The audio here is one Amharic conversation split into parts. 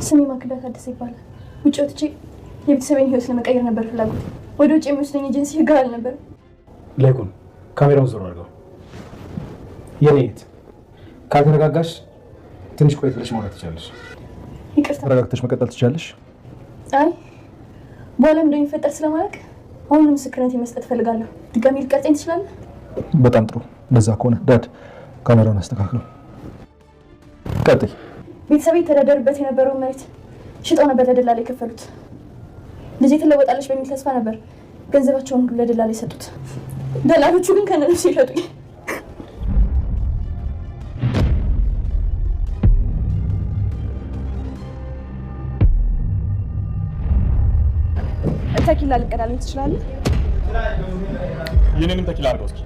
ስሜ ማክዳት አዲስ ይባላል። ውጭ ወጥቼ የቤተሰቤን ህይወት ለመቀየር ነበር ፍላጎት። ወደ ውጭ የሚወስደኝ ኤጀንሲ ህግ አልነበር። ላይኩን ካሜራውን ዞር አድርገው። የኔት ካልተረጋጋሽ ትንሽ ቆየት ብለሽ ማለት ትችላለሽ። ይቅርታ። ተረጋግተሽ መቀጠል ትችላለሽ። አይ በኋላ እንደሚፈጠር ስለማለቅ አሁን ምስክርነት መስጠት ፈልጋለሁ። ድጋሚ ልትቀርጸኝ ትችላለህ? በጣም ጥሩ። እንደዛ ከሆነ ዳድ ካሜራውን አስተካክለው ቀጥይ። ቤተሰቤ ተዳደርበት የነበረውን መሬት ሽጠው ነበር ለደላላ የከፈሉት። ልጄ ትለወጣለች በሚል ተስፋ ነበር ገንዘባቸውን ሁሉ ለደላላ የሰጡት። ደላሎቹ ግን ከነሱ ይሸጡኝ። ተኪላ ልቀዳልኝ ትችላለህ? የኔንም ተኪላ አድርገው እስኪ።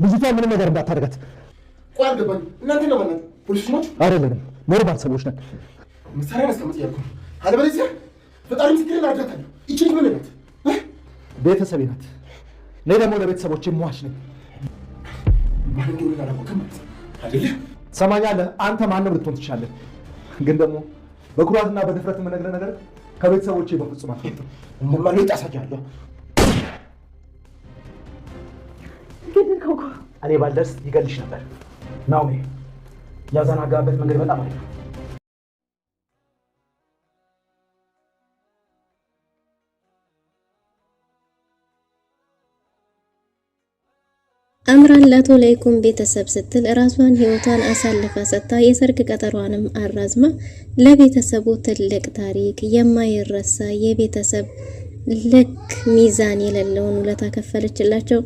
ልጅቷ ምንም ነገር እንዳታደርጋት። ቆይ አልገባኝም። እናንተ ነው ማለት ፖሊሶች ናችሁ? አይደለንም፣ ኖርማል ሰዎች ነን። መሳሪያ ማስቀመጥ ያልኩህ አለበለዚያ ፈጣሪ ምስክሬን አድርጋታለሁ። ይቺ ልጅ ምን ናት? ቤተሰቤ ናት። እኔ ደግሞ ለቤተሰቦቼ ሟች ነኝ። ማን እንደሆነ አላውቅም አይደለ? ትሰማኛለህ? አንተ ማንም ልትሆን ትችላለህ፣ ግን ደግሞ በኩራትና በድፍረት የምነግርህ ነገር ከቤተሰቦቼ በፍጹም አትወጣም። እንደማልወጣ አሳያለሁ። እኔ ባልደርስ ይገልሽ ነበር። ናኦሚ ያዘናጋበት መንገድ በጣም አሪፍ ነው። አምራን ለአቶ ላይኩን ቤተሰብ ስትል ራሷን ህይወቷን አሳልፋ ሰጥታ የሰርግ ቀጠሯንም አራዝማ ለቤተሰቡ ትልቅ ታሪክ የማይረሳ የቤተሰብ ልክ ሚዛን የሌለውን ውለታ ከፈለችላቸው።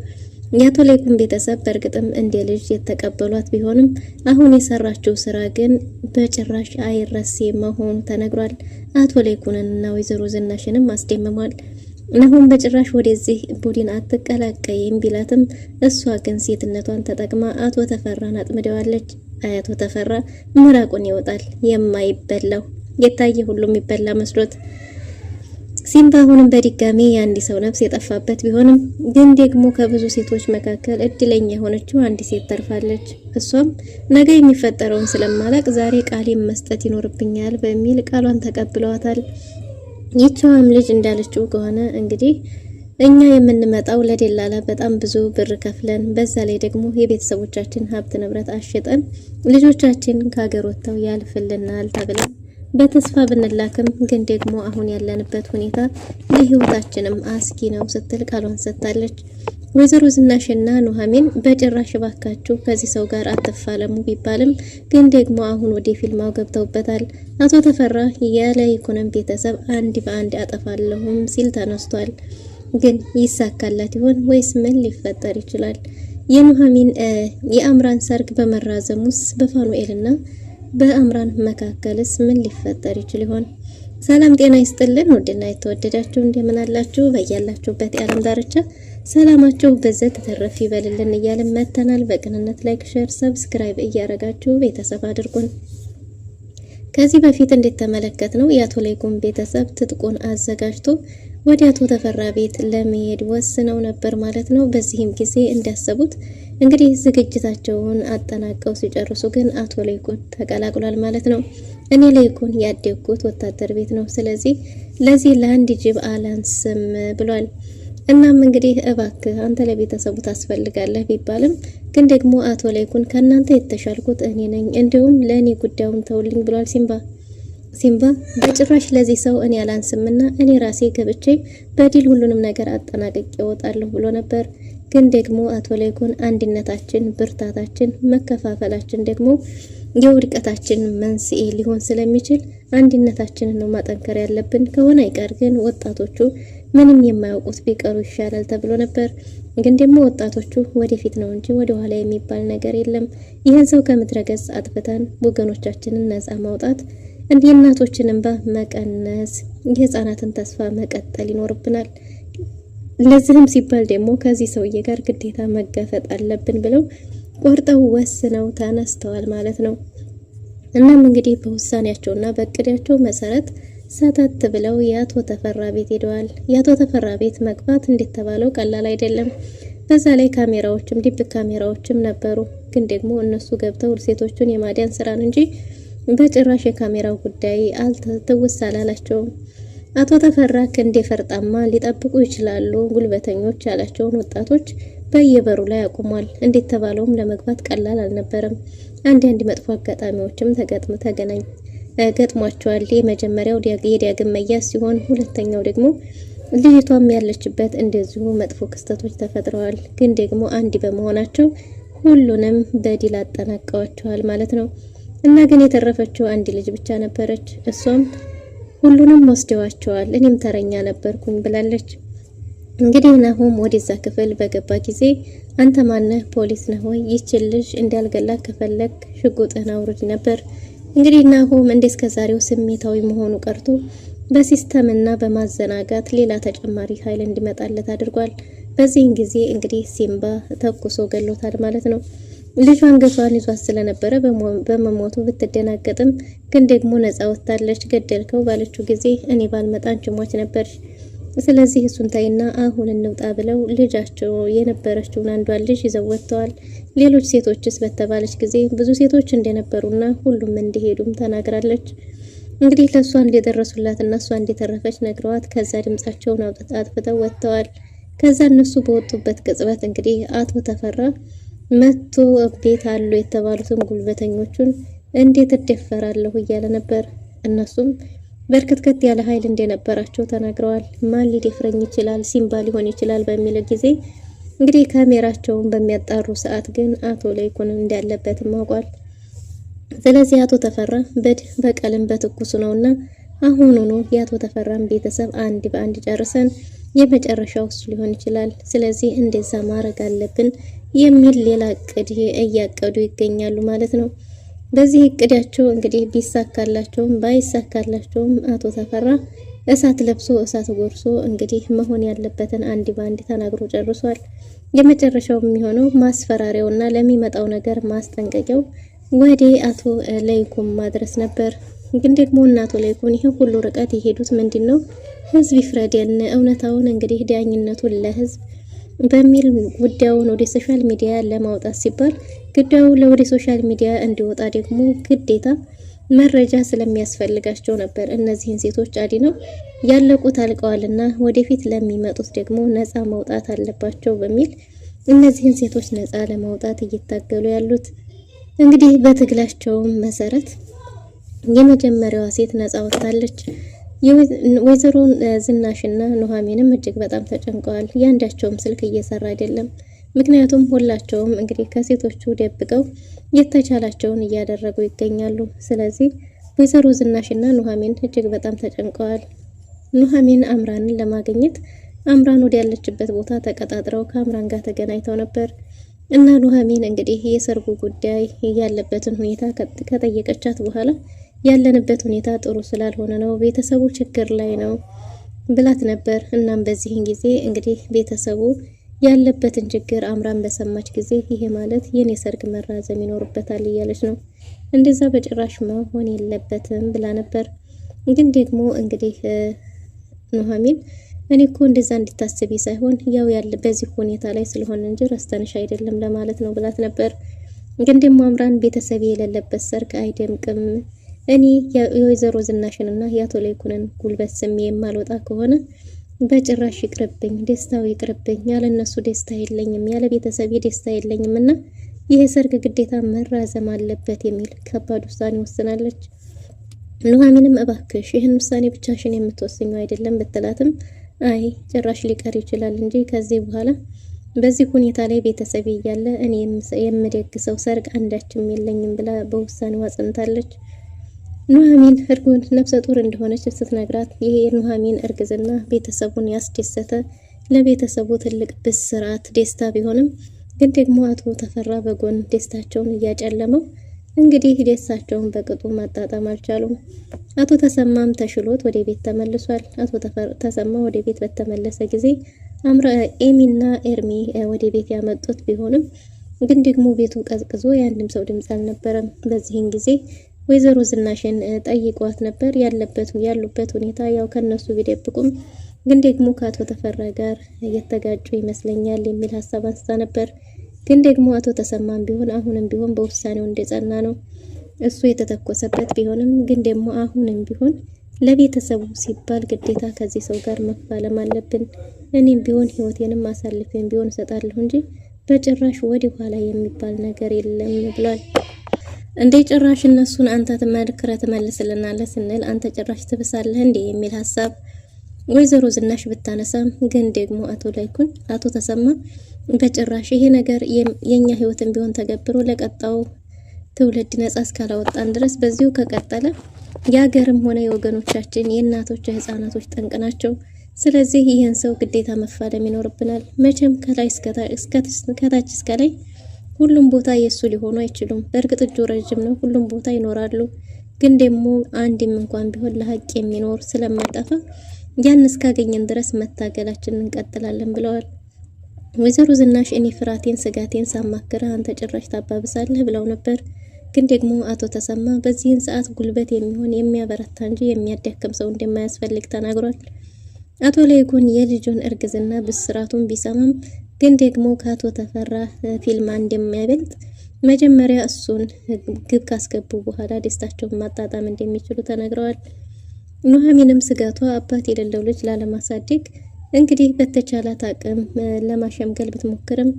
የአቶ ላይኩን ቤተሰብ በእርግጥም እንደ ልጅ የተቀበሏት ቢሆንም አሁን የሰራችው ስራ ግን በጭራሽ አይረሴ መሆኑ ተነግሯል። አቶ ላይኩንና ወይዘሮ ዝናሽንም አስደምሟል። አሁን በጭራሽ ወደዚህ ቡድን አትቀላቀይም ቢላትም እሷ ግን ሴትነቷን ተጠቅማ አቶ ተፈራን አጥምደዋለች። አቶ ተፈራ ምራቁን ይወጣል የማይበላው የታየ ሁሉ የሚበላ መስሎት ሲምባ አሁንም በድጋሚ የአንድ ሰው ነፍስ የጠፋበት ቢሆንም ግን ደግሞ ከብዙ ሴቶች መካከል እድለኛ የሆነችው አንድ ሴት ተርፋለች። እሷም ነገ የሚፈጠረውን ስለማላቅ ዛሬ ቃሌን መስጠት ይኖርብኛል በሚል ቃሏን ተቀብለዋታል። ይቻውም ልጅ እንዳለችው ከሆነ እንግዲህ እኛ የምንመጣው ለደላላ በጣም ብዙ ብር ከፍለን በዛ ላይ ደግሞ የቤተሰቦቻችን ሀብት ንብረት አሽጠን ልጆቻችን ከሀገር ወጥተው ያልፍልናል ተብለን በተስፋ ብንላክም ግን ደግሞ አሁን ያለንበት ሁኔታ ለህይወታችንም አስጊ ነው ስትል ቃሏን ሰጥታለች። ወይዘሮ ዝናሽና ኑሐሚን በጭራሽ ባካችሁ ከዚህ ሰው ጋር አትፋለሙ ቢባልም ግን ደግሞ አሁን ወደ ፊልማው ገብተውበታል። አቶ ተፈራ የላይኩንን ቤተሰብ አንድ በአንድ አጠፋለሁም ሲል ተነስቷል። ግን ይሳካላት ይሆን ወይስ ምን ሊፈጠር ይችላል? የኑሐሚን የአምራን ሰርግ በመራዘሙስ በፋኑኤልና በአምራን መካከልስ ምን ሊፈጠር ይችል ይሆን? ሰላም ጤና ይስጥልን ውድና የተወደዳችሁ እንደምን አላችሁ? በያላችሁበት የዓለም ዳርቻ ሰላማችሁ በዘት ተተረፍ ይበልልን እያልን መተናል። በቅንነት ላይክ፣ ሼር፣ ሰብስክራይብ እያረጋችሁ ቤተሰብ አድርጉን። ከዚህ በፊት እንደተመለከትነው የአቶ ላይኩን ቤተሰብ ትጥቁን አዘጋጅቶ ወደ አቶ ተፈራ ቤት ለመሄድ ወስነው ነበር ማለት ነው። በዚህም ጊዜ እንዳሰቡት እንግዲህ ዝግጅታቸውን አጠናቀው ሲጨርሱ ግን አቶ ላይኩን ተቀላቅሏል ማለት ነው። እኔ ላይኩን ያደግኩት ወታደር ቤት ነው፣ ስለዚህ ለዚህ ለአንድ ጅብ አላንስም ብሏል። እናም እንግዲህ እባክህ አንተ ለቤተሰቡ ታስፈልጋለህ ቢባልም ግን ደግሞ አቶ ላይኩን ከናንተ የተሻልኩት እኔ ነኝ፣ እንዲሁም ለእኔ ጉዳዩን ተውልኝ ብሏል ሲምባ በጭራሽ ለዚህ ሰው እኔ አላንስምና እኔ ራሴ ገብቼ በዲል ሁሉንም ነገር አጠናቅቄ እወጣለሁ ብሎ ነበር። ግን ደግሞ አቶ ላይኩን አንድነታችን ብርታታችን፣ መከፋፈላችን ደግሞ የውድቀታችን መንስኤ ሊሆን ስለሚችል አንድነታችንን ነው ማጠንከር ያለብን። ከሆነ አይቀር ግን ወጣቶቹ ምንም የማያውቁት ቢቀሩ ይሻላል ተብሎ ነበር። ግን ደግሞ ወጣቶቹ ወደፊት ነው እንጂ ወደ ኋላ የሚባል ነገር የለም። ይህን ሰው ከምድረገጽ አጥፍተን ወገኖቻችንን ነፃ ማውጣት፣ እንዲህ እናቶችን እንባ መቀነስ፣ የህፃናትን ተስፋ መቀጠል ይኖርብናል። ለዚህም ሲባል ደግሞ ከዚህ ሰውዬ ጋር ግዴታ መጋፈጥ አለብን ብለው ቆርጠው ወስነው ተነስተዋል ማለት ነው። እናም እንግዲህ በውሳኔያቸውና በእቅዳቸው መሰረት ሰተት ብለው የአቶ ተፈራ ቤት ሄደዋል። የአቶ ተፈራ ቤት መግባት እንደተባለው ቀላል አይደለም። በዛ ላይ ካሜራዎችም ዲብ ካሜራዎችም ነበሩ። ግን ደግሞ እነሱ ገብተው ሴቶቹን የማዳን ስራን እንጂ በጭራሽ የካሜራው ጉዳይ አልተውስ አላላቸውም። አቶ ተፈራ ክንዴ ፈርጣማ ሊጠብቁ ይችላሉ ጉልበተኞች ያላቸውን ወጣቶች በየበሩ ላይ አቁሟል። እንዴት ተባለውም ለመግባት ቀላል አልነበረም። አንድ መጥፎ አጋጣሚዎችም ገጥሟቸዋል። የመጀመሪያው የዳግም መያዝ ሲሆን ሁለተኛው ደግሞ ልጅቷም ያለችበት እንደዚሁ መጥፎ ክስተቶች ተፈጥረዋል። ግን ደግሞ አንድ በመሆናቸው ሁሉንም በድል አጠናቀዋቸዋል ማለት ነው። እና ግን የተረፈችው አንድ ልጅ ብቻ ነበረች። እሷም ሁሉንም ወስደዋቸዋል፣ እኔም ተረኛ ነበርኩኝ ብላለች። እንግዲህ ናሆም ወደዛ ክፍል በገባ ጊዜ አንተ ማነህ? ፖሊስ ነህ ወይ? ይችን ልጅ እንዳልገላት ከፈለክ ሽጉጥህን አውርድ ነበር። እንግዲህ ናሆም እንደስከዛሬው ስሜታዊ መሆኑ ቀርቶ በሲስተምና በማዘናጋት ሌላ ተጨማሪ ኃይል እንዲመጣለት አድርጓል። በዚህን ጊዜ እንግዲህ ሲምባ ተኩሶ ገሎታል ማለት ነው። ልጇ አንገቷን ይዟት ስለነበረ በመሞቱ ብትደናገጥም ግን ደግሞ ነፃ ወጣለች። ገደልከው ባለችው ጊዜ እኔ ባልመጣ አንቺ ሟች ነበርሽ፣ ስለዚህ እሱን ታይና አሁን እንውጣ ብለው ልጃቸው የነበረችውን አንዷን ልጅ ይዘው ወጥተዋል። ሌሎች ሴቶችስ በተባለች ጊዜ ብዙ ሴቶች እንደነበሩና ሁሉም እንደሄዱም ተናግራለች። እንግዲህ ለሷ እንደደረሱላትና እሷ እንደተረፈች ነግረዋት ከዛ ድምጻቸውን አጥፍተው ወጥተዋል። ከዛ እነሱ በወጡበት ቅጽበት እንግዲህ አቶ ተፈራ መቶ ቤት አሉ የተባሉትን ጉልበተኞቹን እንዴት እደፈራለሁ እያለ ነበር። እነሱም በርከት ያለ ኃይል እንደነበራቸው ተናግረዋል። ማን ሊደፍረኝ ይችላል? ሲምባ ሊሆን ይችላል በሚል ጊዜ እንግዲህ ካሜራቸውን በሚያጣሩ ሰዓት ግን አቶ ለይኩን እንዳለበትም አውቋል። ስለዚህ አቶ ተፈራ በቀልም በትኩሱ ነውና አሁኑኑ የአቶ ተፈራን ቤተሰብ አንድ በአንድ ጨርሰን የመጨረሻው እሱ ሊሆን ይችላል፣ ስለዚህ እንደዛ ማድረግ አለብን የሚል ሌላ እቅድ እያቀዱ ይገኛሉ ማለት ነው። በዚህ እቅዳቸው እንግዲህ ቢሳካላቸውም ባይሳካላቸውም አቶ ተፈራ እሳት ለብሶ እሳት ጎርሶ እንግዲህ መሆን ያለበትን አንድ በአንድ ተናግሮ ጨርሷል። የመጨረሻው የሚሆነው ማስፈራሪያውና ለሚመጣው ነገር ማስጠንቀቂያው ወደ አቶ ለይኩን ማድረስ ነበር። ግን ደግሞ አቶ ለይኩን ይሄ ሁሉ ርቀት የሄዱት ምንድነው? ህዝብ ይፍረደን፣ እውነታውን እንግዲህ ዳኝነቱን ለህዝብ በሚል ጉዳዩን ወደ ሶሻል ሚዲያ ለማውጣት ሲባል ጉዳዩ ወደ ሶሻል ሚዲያ እንዲወጣ ደግሞ ግዴታ መረጃ ስለሚያስፈልጋቸው ነበር። እነዚህን ሴቶች አድነው ያለቁት አልቀዋልና ወደፊት ለሚመጡት ደግሞ ነፃ መውጣት አለባቸው በሚል እነዚህን ሴቶች ነፃ ለማውጣት እየታገሉ ያሉት። እንግዲህ በትግላቸው መሰረት የመጀመሪያዋ ሴት ነፃ ወጣለች። ወይዘሮ ዝናሽና ኑሐሚንም እጅግ በጣም ተጨንቀዋል። ያንዳቸውም ስልክ እየሰራ አይደለም። ምክንያቱም ሁላቸውም እንግዲህ ከሴቶቹ ደብቀው የተቻላቸውን እያደረጉ ይገኛሉ። ስለዚህ ወይዘሮ ዝናሽና ኑሐሚን እጅግ በጣም ተጨንቀዋል። ኑሐሚን አምራንን ለማግኘት አምራን ወደ ያለችበት ቦታ ተቀጣጥረው ከአምራን ጋር ተገናኝተው ነበር እና ኑሐሚን እንግዲህ የሰርጉ ጉዳይ ያለበትን ሁኔታ ከጠየቀቻት በኋላ ያለንበት ሁኔታ ጥሩ ስላልሆነ ነው፣ ቤተሰቡ ችግር ላይ ነው ብላት ነበር። እናም በዚህን ጊዜ እንግዲህ ቤተሰቡ ያለበትን ችግር አምራን በሰማች ጊዜ ይሄ ማለት የኔ ሰርግ መራዘም ይኖርበታል እያለች ነው። እንደዛ በጭራሽ መሆን የለበትም ብላ ነበር። ግን ደግሞ እንግዲህ ኑሐሚን እኔ እኮ እንደዛ እንድታስቢ ሳይሆን ያው ያለ በዚህ ሁኔታ ላይ ስለሆነ እንጂ ረስተንሽ አይደለም ለማለት ነው ብላት ነበር። ግን ደግሞ አምራን ቤተሰብ የሌለበት ሰርግ አይደምቅም፣ እኔ የወይዘሮ ዝናሽንና የአቶ ለይኩንን ጉልበት ስሜ የማልወጣ ከሆነ በጭራሽ ይቅርብኝ፣ ደስታው ይቅርብኝ፣ ያለ እነሱ ደስታ የለኝም፣ ያለ ቤተሰብ ደስታ የለኝም እና ይሄ ሰርግ ግዴታ መራዘም አለበት የሚል ከባድ ውሳኔ ወስናለች። ኑሐሚንም እባክሽ ይህን ውሳኔ ብቻሽን የምትወስኙ አይደለም ብትላትም አይ ጭራሽ ሊቀር ይችላል እንጂ ከዚህ በኋላ በዚህ ሁኔታ ላይ ቤተሰብ እያለ እኔ የምደግሰው ሰርግ አንዳችም የለኝም ብላ በውሳኔዋ ጸንታለች። ኑሐሚን እርጉን ነፍሰ ጡር እንደሆነች ስትነግራት ይሄ የኑሐሚን እርግዝና ቤተሰቡን ያስደሰተ ለቤተሰቡ ትልቅ ብስራት ደስታ ቢሆንም ግን ደግሞ አቶ ተፈራ በጎን ደስታቸውን እያጨለመው እንግዲህ ደስታቸውን በቅጡ ማጣጣም አልቻሉም። አቶ ተሰማም ተሽሎት ወደ ቤት ተመልሷል። አቶ ተሰማ ወደ ቤት በተመለሰ ጊዜ ኤሚና ኤርሚ ወደ ቤት ያመጡት ቢሆንም ግን ደግሞ ቤቱ ቀዝቅዞ የአንድም ሰው ድምፅ አልነበረም። በዚህን ጊዜ ወይዘሮ ዝናሽን ጠይቋት ነበር። ያሉበት ሁኔታ ያው ከነሱ ቢደብቁም ግን ደግሞ ከአቶ ተፈራ ጋር እየተጋጩ ይመስለኛል የሚል ሀሳብ አንስታ ነበር። ግን ደግሞ አቶ ተሰማም ቢሆን አሁንም ቢሆን በውሳኔው እንደጸና ነው። እሱ የተተኮሰበት ቢሆንም ግን ደግሞ አሁንም ቢሆን ለቤተሰቡ ሲባል ግዴታ ከዚህ ሰው ጋር መፋለም አለብን። እኔም ቢሆን ህይወቴንም አሳልፌም ቢሆን እሰጣለሁ እንጂ በጭራሽ ወደ ኋላ የሚባል ነገር የለም ብሏል። እንዴ ጭራሽ እነሱን አንተ ትመልስልናለህ ስንል አንተ ጭራሽ ትብሳለህ እንዴ የሚል ሀሳብ ወይዘሮ ዝናሽ ብታነሳም ግን ደግሞ አቶ ተሰማ በጭራሽ ይሄ ነገር የኛ ህይወትን ቢሆን ተገብሮ ለቀጣው ትውልድ ነጻ እስካላወጣን ድረስ በዚሁ ከቀጠለ የሀገርም ሆነ የወገኖቻችን የእናቶች የህፃናቶች ጠንቅ ናቸው። ስለዚህ ይህን ሰው ግዴታ መፋለም ይኖርብናል። መቼም ከላይ ከታች እስከ ላይ ሁሉም ቦታ የሱ ሊሆኑ አይችሉም። በእርግጥ እጁ ረጅም ነው፣ ሁሉም ቦታ ይኖራሉ። ግን ደግሞ አንድም እንኳን ቢሆን ለሀቅ የሚኖር ስለማይጠፋ ያን እስካገኘን ድረስ መታገላችንን እንቀጥላለን ብለዋል። ወይዘሮ ዝናሽ እኔ ፍራቴን ስጋቴን ሳማክረ አንተ ጭራሽ ታባብሳለህ ብለው ነበር። ግን ደግሞ አቶ ተሰማ በዚህን ሰዓት ጉልበት የሚሆን የሚያበረታ እንጂ የሚያዳክም ሰው እንደማያስፈልግ ተናግሯል። አቶ ላይኩን የልጁን እርግዝና ብስራቱን ቢሰማም ግን ደግሞ ከአቶ ተፈራ ፊልማ እንደማይበልጥ መጀመሪያ እሱን ግብ ካስገቡ በኋላ ደስታቸውን ማጣጣም እንደሚችሉ ተናግረዋል። ኑሐሚንም ስጋቷ አባት የሌለው ልጅ ላለማሳደግ እንግዲህ በተቻላት አቅም ለማሸምገል ብትሞክርም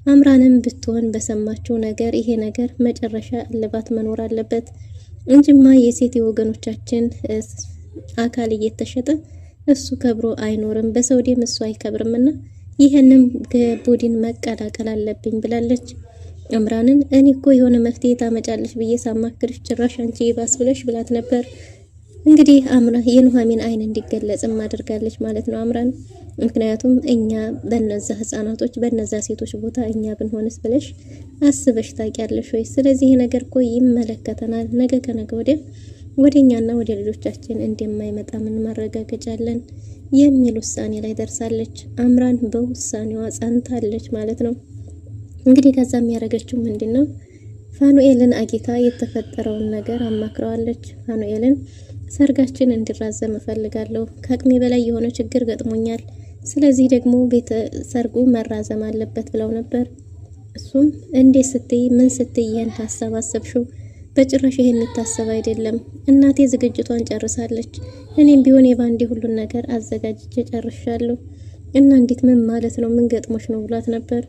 አምራንም ብትሆን በሰማችው ነገር ይሄ ነገር መጨረሻ እልባት መኖር አለበት እንጂማ የሴት ወገኖቻችን አካል እየተሸጠ እሱ ከብሮ አይኖርም፣ በሰው ደም እሱ አይከብርምና ይሄንን ቡድን መቀላቀል አለብኝ ብላለች። አምራንን እኔ እኮ የሆነ መፍትሄ ታመጫለሽ ብዬ ሳማክርሽ ጭራሽ አንቺ ይባስ ብለሽ ብላት ነበር። እንግዲህ የኑሐሚን አይን እንዲገለጽም አድርጋለች ማለት ነው አምራን። ምክንያቱም እኛ በነዛ ህፃናቶች በነዛ ሴቶች ቦታ እኛ ብንሆንስ ብለሽ አስበሽ ታውቂያለሽ ወይ? ስለዚህ ነገር እኮ ይመለከተናል። ነገ ከነገ ወደኛና ወደ ልጆቻችን እንደማይመጣ ምን ማረጋገጫለን የሚል ውሳኔ ላይ ደርሳለች። አምራን በውሳኔዋ ጸንታለች ማለት ነው። እንግዲህ ከዛም ያደረገችው ምንድነው? ፋኑኤልን አጊታ የተፈጠረውን ነገር አማክረዋለች። ፋኑኤልን ሰርጋችን እንዲራዘም እፈልጋለሁ፣ ከአቅሜ በላይ የሆነ ችግር ገጥሞኛል፣ ስለዚህ ደግሞ ሰርጉ መራዘም አለበት ብለው ነበር። እሱም እንዴት ስትይ ምን ስትይ ይህን ሀሳብ አሰብሽው? በጭራሽ ይሄ የሚታሰብ አይደለም። እናቴ ዝግጅቷን ጨርሳለች፣ እኔም ቢሆን የባንዲ ሁሉን ነገር አዘጋጅቼ ጨርሻለሁ እና እንዴት ምን ማለት ነው? ምን ገጥሞሽ ነው ብሏት ነበር።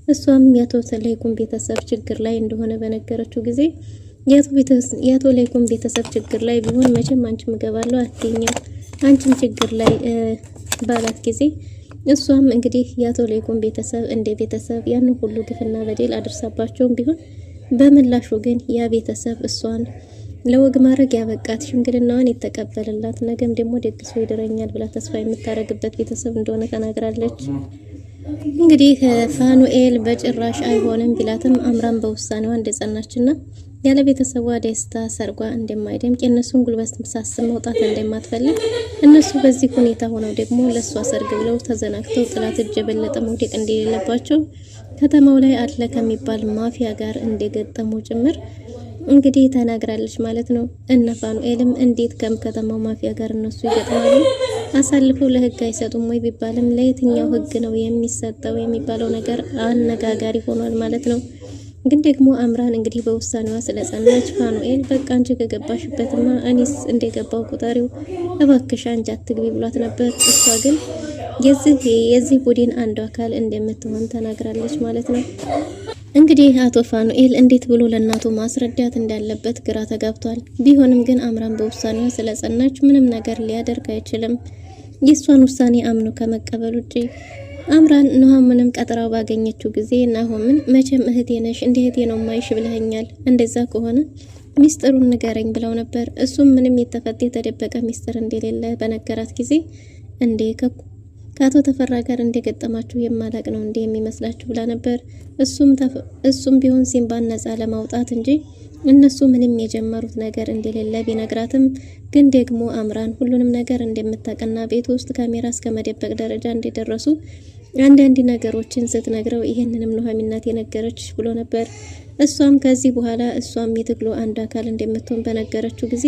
እሷም የአቶ ላይኩን ቤተሰብ ችግር ላይ እንደሆነ በነገረችው ጊዜ የአቶ ላይኩን ቤተሰብ ችግር ላይ ቢሆን መቼም አንቺም እገባለሁ አትይኝም፣ አንቺም ችግር ላይ ባላት ጊዜ እሷም እንግዲህ የአቶ ላይኩን ቤተሰብ እንደ ቤተሰብ ያን ሁሉ ግፍና በደል አድርሳባቸውም ቢሆን በምላሹ ግን ያ ቤተሰብ እሷን ለወግ ማድረግ ያበቃት ሽምግልናዋን የተቀበለላት ነገም ደግሞ ደግሶ ይድረኛል ብላ ተስፋ የምታረግበት ቤተሰብ እንደሆነ ተናግራለች። እንግዲህ ፋኑኤል በጭራሽ አይሆንም ቢላትም አምራን በውሳኔዋ እንደጸናችና ያለ ቤተሰቧ ደስታ ሰርጓ እንደማይደምቅ የእነሱን ጉልበት ሳስብ መውጣት እንደማትፈልግ እነሱ በዚህ ሁኔታ ሆነው ደግሞ ለእሷ ሰርግ ብለው ተዘናግተው ጥላት እጅ የበለጠ መውደቅ እንደሌለባቸው ከተማው ላይ አለ ከሚባል ማፊያ ጋር እንደገጠሙ ጭምር እንግዲህ ተናግራለች ማለት ነው። እነ ፋኑኤልም እንዴት ከተማው ማፊያ ጋር እነሱ ይገጥማሉ? አሳልፈው ለህግ አይሰጡም ወይ ቢባልም ለየትኛው ህግ ነው የሚሰጠው የሚባለው ነገር አነጋጋሪ ሆኗል ማለት ነው። ግን ደግሞ አምራን እንግዲህ በውሳኔዋ ስለጸናች ፋኑኤል በቃ አንቺ ከገባሽበትማ እኔስ እንደገባው ቁጠሪው እባክሽ አንቺ አትግቢ ብሏት ነበር። እሷ ግን የዚህ ቡድን አንዱ አካል እንደምትሆን ተናግራለች ማለት ነው። እንግዲህ አቶ ፋኑኤል እንዴት ብሎ ለእናቱ ማስረዳት እንዳለበት ግራ ተጋብቷል። ቢሆንም ግን አምራን በውሳኔዋ ስለጸናች ምንም ነገር ሊያደርግ አይችልም። የእሷን ውሳኔ አምኖ ከመቀበል ውጪ አምራን ኑሐሚንም ቀጥራው ባገኘችው ጊዜ ናሆምን መቼም እህቴ ነሽ እንደ እህቴ ነው ማይሽ ብለኸኛል፣ እንደዛ ከሆነ ሚስጥሩን ንገረኝ ብለው ነበር። እሱም ምንም የተደበቀ ሚስጥር እንደሌለ በነገራት ጊዜ እንዴ ከአቶ ተፈራ ጋር እንደገጠማችሁ የማላቅ ነው እንዴ የሚመስላችሁ ብላ ነበር። እሱም ቢሆን ሲምባን ነፃ ለማውጣት እንጂ እነሱ ምንም የጀመሩት ነገር እንደሌለ ቢነግራትም ግን ደግሞ አምራን ሁሉንም ነገር እንደምታቀና ቤት ውስጥ ካሜራ እስከ መደበቅ ደረጃ እንደደረሱ አንዳንድ ነገሮችን ስትነግረው ይሄንንም ኑሐሚን ናት የነገረች ብሎ ነበር። እሷም ከዚህ በኋላ እሷም የትግሉ አንድ አካል እንደምትሆን በነገረችው ጊዜ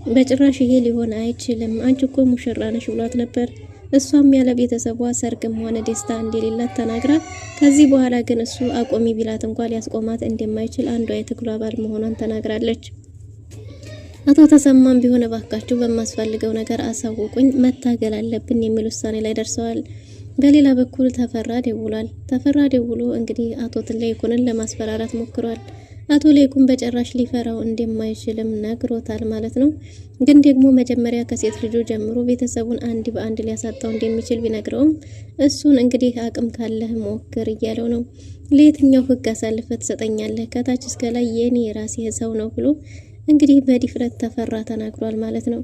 በጭራሽ ይሄ ሊሆን አይችልም፣ አንቺ እኮ ሙሽራ ነሽ ብሏት ነበር። እሷም ያለ ቤተሰቧ ሰርግም ሆነ ደስታ እንደሌላት ተናግራ ከዚህ በኋላ ግን እሱ አቆሚ ቢላት እንኳን ሊያስቆማት እንደማይችል አንዷ የትግሉ አባል መሆኗን ተናግራለች። አቶ ተሰማም ቢሆን እባካችሁ በማስፈልገው ነገር አሳውቁኝ፣ መታገል አለብን የሚል ውሳኔ ላይ ደርሰዋል። በሌላ በኩል ተፈራ ደውሏል። ተፈራ ደውሎ እንግዲህ አቶ ለይኩንን ለማስፈራራት ሞክሯል። አቶ ለይኩን በጭራሽ ሊፈራው እንደማይችልም ነግሮታል ማለት ነው። ግን ደግሞ መጀመሪያ ከሴት ልጁ ጀምሮ ቤተሰቡን አንድ በአንድ ሊያሳጣው እንደሚችል ቢነግረውም እሱን እንግዲህ አቅም ካለህ ሞክር እያለው ነው። ለየትኛው ህግ አሳልፈህ ትሰጠኛለህ? ከታች እስከ ላይ የኔ የራሴ ሰው ነው ብሎ እንግዲህ በዲፍረት ተፈራ ተናግሯል ማለት ነው።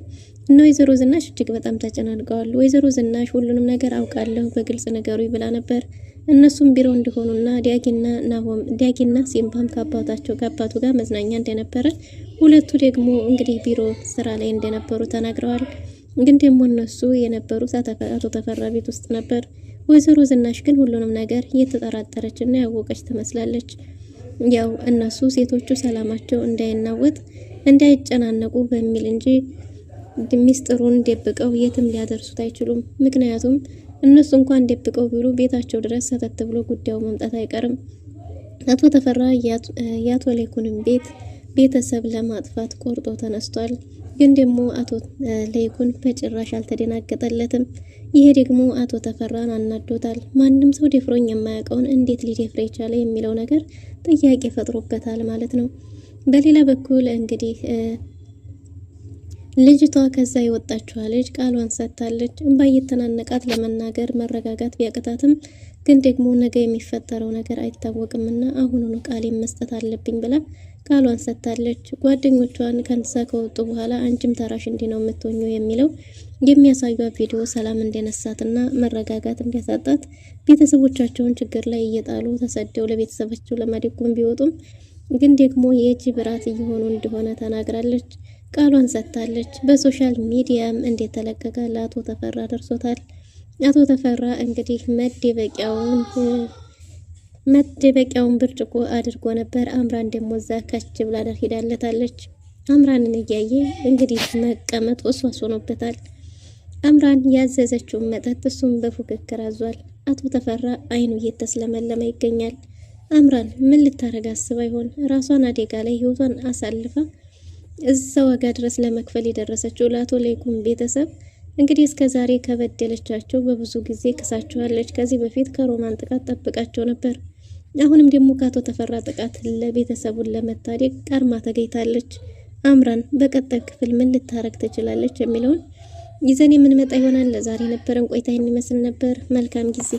እና ወይዘሮ ዝናሽ እጅግ በጣም ተጨናንቀዋል። ወይዘሮ ዝናሽ ሁሉንም ነገር አውቃለሁ በግልጽ ነገሩ ይብላ ነበር። እነሱም ቢሮ እንደሆኑና ዲያጊና ሲምባም ከአባቱ ጋር መዝናኛ እንደነበረ ሁለቱ ደግሞ እንግዲህ ቢሮ ስራ ላይ እንደነበሩ ተናግረዋል። ግን ደግሞ እነሱ የነበሩት አቶ ተፈራ ቤት ውስጥ ነበር። ወይዘሮ ዝናሽ ግን ሁሉንም ነገር የተጠራጠረችና ያወቀች ትመስላለች። ያው እነሱ ሴቶቹ ሰላማቸው እንዳይናወጥ እንዳይጨናነቁ በሚል እንጂ ሚስጥሩን ደብቀው የትም ሊያደርሱት አይችሉም። ምክንያቱም እነሱ እንኳን ደብቀው ቢሉ ቤታቸው ድረስ ሰተት ብሎ ጉዳዩ መምጣት አይቀርም። አቶ ተፈራ የአቶ ለይኩንን ቤተሰብ ለማጥፋት ቆርጦ ተነስቷል። ግን ደግሞ አቶ ለይኩን በጭራሽ አልተደናገጠለትም። ይሄ ደግሞ አቶ ተፈራን አናዶታል። ማንም ሰው ደፍሮኝ የማያውቀውን እንዴት ሊደፍር ይቻለ የሚለው ነገር ጥያቄ ፈጥሮበታል ማለት ነው። በሌላ በኩል እንግዲህ ልጅቷ ከዛ የወጣችዋ ልጅ ቃሏን ሰጥታለች። እንባ እየተናነቃት ለመናገር መረጋጋት ቢያቅታትም ግን ደግሞ ነገ የሚፈጠረው ነገር አይታወቅምና አሁኑኑ ቃሌን መስጠት አለብኝ ብላ ቃሏን ሰጥታለች። ጓደኞቿን ከንሳ ከወጡ በኋላ አንቺም ተራሽ እንዲህ ነው የምትሆኚው የሚለው የሚያሳዩ ቪዲዮ ሰላም እንደነሳትና መረጋጋት እንዲያሳጣት ቤተሰቦቻቸውን ችግር ላይ እየጣሉ ተሰደው ለቤተሰባቸው ለማደጎም ቢወጡም ግን ደግሞ የጅብ ራት እየሆኑ እንደሆነ ተናግራለች። ቃሏን ሰጥታለች። በሶሻል ሚዲያም እንደተለቀቀ ለአቶ ተፈራ ደርሶታል። አቶ ተፈራ እንግዲህ መደበቂያውን ብርጭቆ አድርጎ ነበር። አምራን ደግሞ እዛ ከች ብላ ሄዳለታለች። አምራንን እያየ እንግዲህ መቀመጥ ወስዋስ ሆኖበታል። አምራን ያዘዘችውን መጠጥ እሱም በፉክክር አዟል። አቶ ተፈራ አይኑ እየተስለመለመ ይገኛል። አምራን ምን ልታረግ አስባ ይሆን? ራሷን አደጋ ላይ ህይወቷን አሳልፋ እዛ ዋጋ ድረስ ለመክፈል የደረሰችው ለአቶ ለይኩን ቤተሰብ እንግዲህ እስከ ዛሬ ከበደለቻቸው በብዙ ጊዜ ክሳቸዋለች። ከዚህ በፊት ከሮማን ጥቃት ጠብቃቸው ነበር። አሁንም ደግሞ ከአቶ ተፈራ ጥቃት ለቤተሰቡን ለመታደግ ቀርማ ተገኝታለች። አምራን በቀጣይ ክፍል ምን ልታረግ ትችላለች የሚለውን ይዘን የምንመጣ ይሆናል። ለዛሬ ነበረን ቆይታ ይመስል ነበር። መልካም ጊዜ